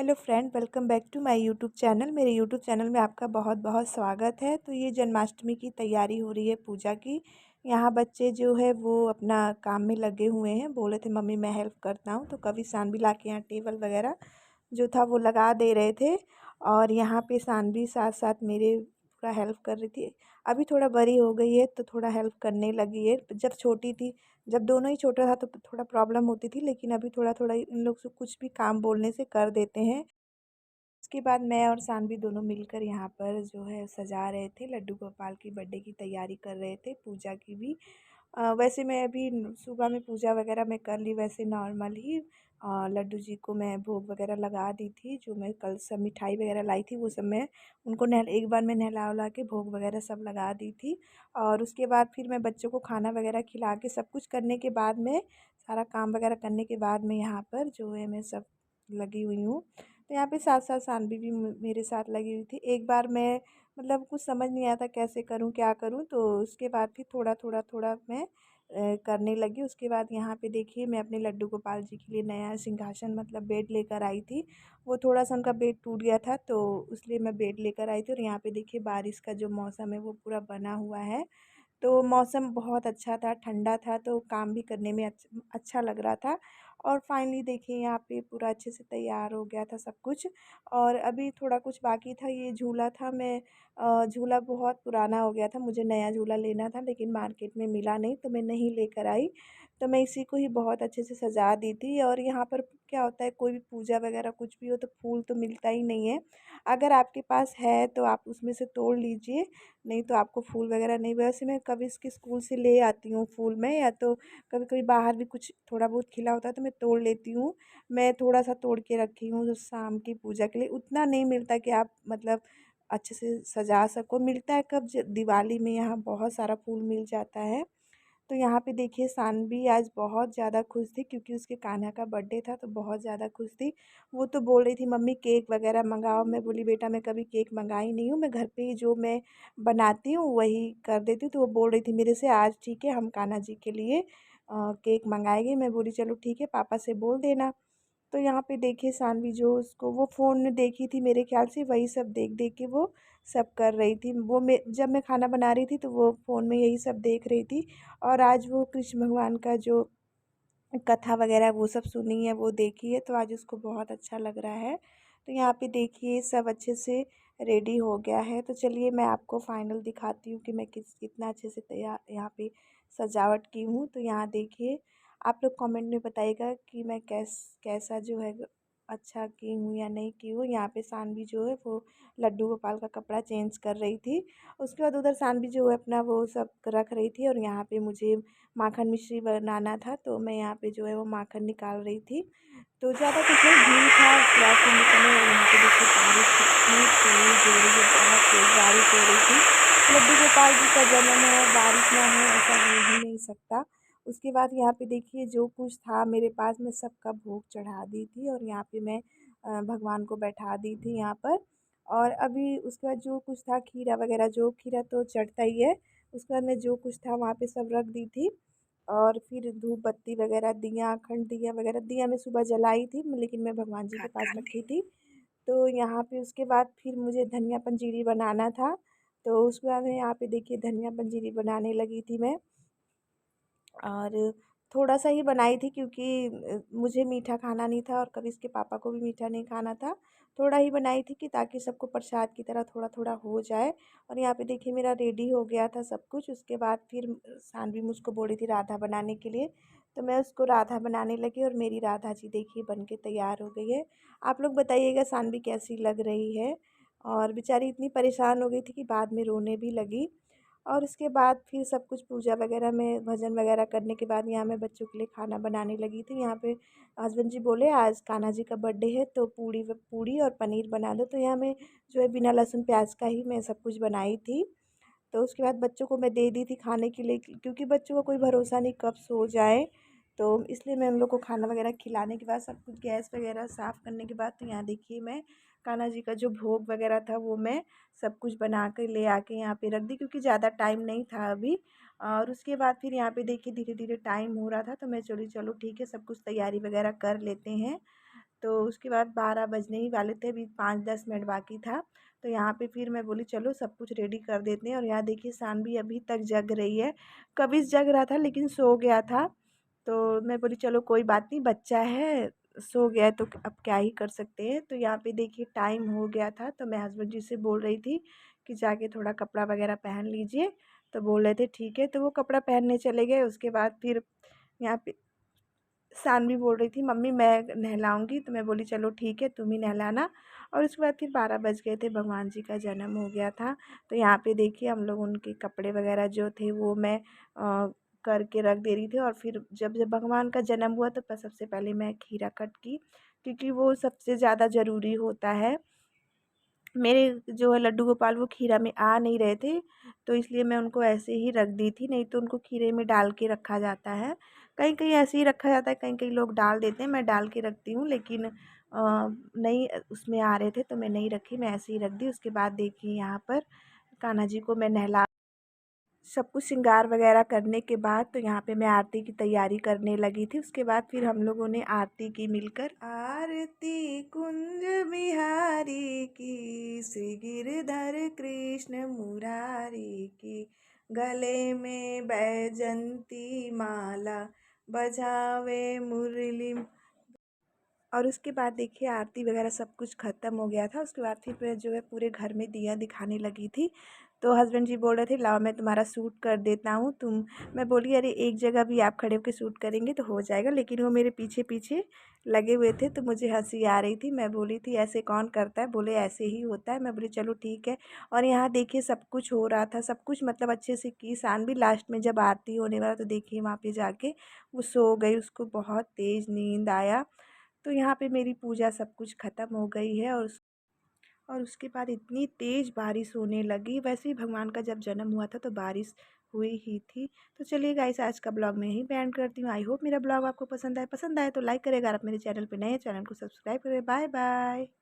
Hello friend, welcome back to my YouTube channel. मेरे YouTube channel में आपका बहुत बहुत स्वागत है। तो ये जन्माष्टमी की तैयारी हो रही है पूजा की। यहाँ बच्चे जो है वो अपना काम में लगे हुए हैं। बोले थे मम्मी मैं हेल्प करता हूँ, तो कभी सानवी ला के यहाँ टेबल वगैरह जो था वो लगा दे रहे थे। और यहाँ पे सानवी साथ साथ मेरे पूरा हेल्प कर रही थी। अभी थोड़ा बड़ी हो गई है तो थोड़ा हेल्प करने लगी है। जब छोटी थी, जब दोनों ही छोटा था तो थोड़ा प्रॉब्लम होती थी, लेकिन अभी थोड़ा थोड़ा इन लोग से कुछ भी काम बोलने से कर देते हैं। उसके बाद मैं और सानवी दोनों मिलकर यहाँ पर जो है सजा रहे थे। लड्डू गोपाल की बर्थडे की तैयारी कर रहे थे, पूजा की भी। वैसे मैं अभी सुबह में पूजा वगैरह मैं कर ली, वैसे नॉर्मल ही। लड्डू जी को मैं भोग वगैरह लगा दी थी। जो मैं कल सब मिठाई वगैरह लाई थी वो सब मैं उनको एक बार मैं नहला वला के भोग वगैरह सब लगा दी थी। और उसके बाद फिर मैं बच्चों को खाना वगैरह खिला के सब कुछ करने के बाद में, सारा काम वगैरह करने के बाद में यहाँ पर जो है मैं सब लगी हुई हूँ। तो यहाँ पे साथ साथ सानवी भी मेरे साथ लगी हुई थी। एक बार मैं मतलब कुछ समझ नहीं आया था कैसे करूँ क्या करूँ, तो उसके बाद फिर थोड़ा थोड़ा थोड़ा मैं करने लगी। उसके बाद यहाँ पे देखिए मैं अपने लड्डू गोपाल जी के लिए नया सिंहासन मतलब बेड लेकर आई थी। वो थोड़ा सा उनका बेड टूट गया था तो इसलिए मैं बेड लेकर आई थी। और यहाँ पे देखिए बारिश का जो मौसम है वो पूरा बना हुआ है। तो मौसम बहुत अच्छा था, ठंडा था, तो काम भी करने में अच्छा लग रहा था। और फाइनली देखिए यहाँ पे पूरा अच्छे से तैयार हो गया था सब कुछ। और अभी थोड़ा कुछ बाकी था। ये झूला था, मैं झूला बहुत पुराना हो गया था, मुझे नया झूला लेना था लेकिन मार्केट में मिला नहीं तो मैं नहीं लेकर आई। तो मैं इसी को ही बहुत अच्छे से सजा दी थी। और यहाँ पर क्या होता है, कोई भी पूजा वगैरह कुछ भी हो तो फूल तो मिलता ही नहीं है। अगर आपके पास है तो आप उसमें से तोड़ लीजिए, नहीं तो आपको फूल वगैरह नहीं। वैसे मैं कभी इसके स्कूल से ले आती हूँ फूल में, या तो कभी कभी बाहर भी कुछ थोड़ा बहुत खिला होता है तो मैं तोड़ लेती हूँ। मैं थोड़ा सा तोड़ के रखी हूँ जो शाम की पूजा के लिए। उतना नहीं मिलता कि आप मतलब अच्छे से सजा सको। मिलता है कब, दिवाली में यहाँ बहुत सारा फूल मिल जाता है। तो यहाँ पे देखिए सानवी आज बहुत ज़्यादा खुश थी क्योंकि उसके कान्हा का बर्थडे था, तो बहुत ज़्यादा खुश थी। वो तो बोल रही थी मम्मी केक वगैरह मंगाओ। मैं बोली बेटा मैं कभी केक मंगाई नहीं हूँ, मैं घर पे ही जो मैं बनाती हूँ वही कर देती हूँ। तो वो बोल रही थी मेरे से आज ठीक है हम कान्हा जी के लिए केक मंगाएंगे। मैं बोली चलो ठीक है पापा से बोल देना। तो यहाँ पे देखिए सानवी जो उसको वो फ़ोन में देखी थी, मेरे ख्याल से वही सब देख देख के वो सब कर रही थी। वो मैं जब मैं खाना बना रही थी तो वो फ़ोन में यही सब देख रही थी। और आज वो कृष्ण भगवान का जो कथा वगैरह वो सब सुनी है, वो देखी है, तो आज उसको बहुत अच्छा लग रहा है। तो यहाँ पे देखिए सब अच्छे से रेडी हो गया है। तो चलिए मैं आपको फाइनल दिखाती हूँ कि मैं कितना अच्छे से तैयार यहाँ पे सजावट की हूँ। तो यहाँ देखिए आप लोग कमेंट में बताइएगा कि मैं कैसा जो है अच्छा की हूँ या नहीं की हूँ। यहाँ पे सानवी जो है वो लड्डू गोपाल का कपड़ा चेंज कर रही थी। उसके बाद उधर सानवी जो है अपना वो सब रख रही थी। और यहाँ पे मुझे माखन मिश्री बनाना था तो मैं यहाँ पे जो है वो माखन निकाल रही थी। तो ज़्यादा कुछ नहीं, घी था उसके बाद फिर निकलने। और यहाँ पे देखिए बारिश कितनी तेज़ हो रही है, बहुत तेज़ बारिश हो रही थी। लड्डू गोपाल जी का जन्म है और बारिश ना हो ऐसा हो ही नहीं सकता। उसके बाद यहाँ पे देखिए जो कुछ था मेरे पास मैं सबका भोग चढ़ा दी थी। और यहाँ पे मैं भगवान को बैठा दी थी यहाँ पर। और अभी उसके बाद जो कुछ था खीरा वगैरह, जो खीरा तो चढ़ता ही है, उसके बाद मैं जो कुछ था वहाँ पे सब रख दी थी। और फिर धूप बत्ती वगैरह, दिया, अखंड दिया वगैरह, दिया मैं सुबह जलाई थी लेकिन मैं भगवान जी के पास रखी थी। तो यहाँ पे उसके बाद फिर मुझे धनिया पंजीरी बनाना था। तो उसके बाद में यहाँ पे देखिए धनिया पंजीरी बनाने लगी थी मैं। और थोड़ा सा ही बनाई थी क्योंकि मुझे मीठा खाना नहीं था और कभी इसके पापा को भी मीठा नहीं खाना था। थोड़ा ही बनाई थी कि ताकि सबको प्रसाद की तरह थोड़ा थोड़ा हो जाए। और यहाँ पे देखिए मेरा रेडी हो गया था सब कुछ। उसके बाद फिर सानवी मुझको बोली थी राधा बनाने के लिए, तो मैं उसको राधा बनाने लगी। और मेरी राधा जी देखिए बन के तैयार हो गई है। आप लोग बताइएगा सानवी कैसी लग रही है। और बेचारी इतनी परेशान हो गई थी कि बाद में रोने भी लगी। और उसके बाद फिर सब कुछ पूजा वगैरह में भजन वगैरह करने के बाद यहाँ मैं बच्चों के लिए खाना बनाने लगी थी। यहाँ पे हस्बैंड जी बोले आज कान्हा जी का बर्थडे है तो पूड़ी और पनीर बना दो। तो यहाँ मैं जो है बिना लहसुन प्याज का ही मैं सब कुछ बनाई थी। तो उसके बाद बच्चों को मैं दे दी थी खाने के लिए क्योंकि बच्चों का कोई भरोसा नहीं कब सो जाए। तो इसलिए मैं उन लोग को खाना वगैरह खिलाने के बाद सब कुछ गैस वगैरह साफ़ करने के बाद, तो यहाँ देखिए मैं कान्हा जी का जो भोग वगैरह था वो मैं सब कुछ बना कर ले आके यहाँ पे रख दी क्योंकि ज़्यादा टाइम नहीं था अभी। और उसके बाद फिर यहाँ पे देखिए धीरे धीरे टाइम हो रहा था तो मैं चली चलो ठीक है सब कुछ तैयारी वगैरह कर लेते हैं। तो उसके बाद 12 बजने ही वाले थे, अभी 5-10 मिनट बाकी था। तो यहाँ पे फिर मैं बोली चलो सब कुछ रेडी कर देते हैं। और यहाँ देखिए सानवी अभी तक जग रही है, कभी जग रहा था लेकिन सो गया था। तो मैं बोली चलो कोई बात नहीं, बच्चा है, सो गया है तो अब क्या ही कर सकते हैं। तो यहाँ पे देखिए टाइम हो गया था, तो मैं हस्बैंड जी से बोल रही थी कि जाके थोड़ा कपड़ा वगैरह पहन लीजिए। तो बोल रहे थे ठीक है, तो वो कपड़ा पहनने चले गए। उसके बाद फिर यहाँ पे सानवी बोल रही थी मम्मी मैं नहलाऊँगी, तो मैं बोली चलो ठीक है तुम ही नहलाना। और उसके बाद फिर 12 बज गए थे, भगवान जी का जन्म हो गया था। तो यहाँ पे देखिए हम लोग उनके कपड़े वगैरह जो थे वो मैं करके रख दे रही थी। और फिर जब जब भगवान का जन्म हुआ तो सबसे पहले मैं खीरा कट की, क्योंकि वो सबसे ज़्यादा ज़रूरी होता है। मेरे जो है लड्डू गोपाल वो खीरा में आ नहीं रहे थे, तो इसलिए मैं उनको ऐसे ही रख दी थी, नहीं तो उनको खीरे में डाल के रखा जाता है। कहीं कहीं ऐसे ही रखा जाता है, कहीं कहीं लोग डाल देते हैं, मैं डाल के रखती हूँ। लेकिन नहीं उसमें आ रहे थे तो मैं नहीं रखी, मैं ऐसे ही रख दी। उसके बाद देखिए यहाँ पर कान्हा जी को मैं नहला सब कुछ श्रृंगार वगैरह करने के बाद तो यहाँ पे मैं आरती की तैयारी करने लगी थी। उसके बाद फिर हम लोगों ने आरती की मिलकर, आरती कुंज बिहारी की, श्री गिरधर कृष्ण मुरारी की, गले में बैजंती माला, बजावे मुरली। और उसके बाद देखिए आरती वगैरह सब कुछ ख़त्म हो गया था। उसके बाद फिर मैं जो है पूरे घर में दिया दिखाने लगी थी। तो हस्बैंड जी बोल रहे थे लाओ मैं तुम्हारा सूट कर देता हूँ तुम। मैं बोली अरे एक जगह भी आप खड़े होकर सूट करेंगे तो हो जाएगा, लेकिन वो मेरे पीछे पीछे लगे हुए थे तो मुझे हंसी आ रही थी। मैं बोली थी ऐसे कौन करता है, बोले ऐसे ही होता है। मैं बोली चलो ठीक है। और यहाँ देखिए सब कुछ हो रहा था, सब कुछ मतलब अच्छे से की। सान भी लास्ट में जब आरती होने वाला तो देखिए वहाँ पे जाके वो सो गई, उसको बहुत तेज़ नींद आया। तो यहाँ पे मेरी पूजा सब कुछ ख़त्म हो गई है। और उसके बाद इतनी तेज़ बारिश होने लगी। वैसे ही भगवान का जब जन्म हुआ था तो बारिश हुई ही थी। तो चलिए गाइस आज का ब्लॉग मैं यहीं पे एंड करती हूँ। आई होप मेरा ब्लॉग आपको पसंद आए तो लाइक करेगा। और आप मेरे चैनल पे नए हैं चैनल को सब्सक्राइब करें। Bye bye.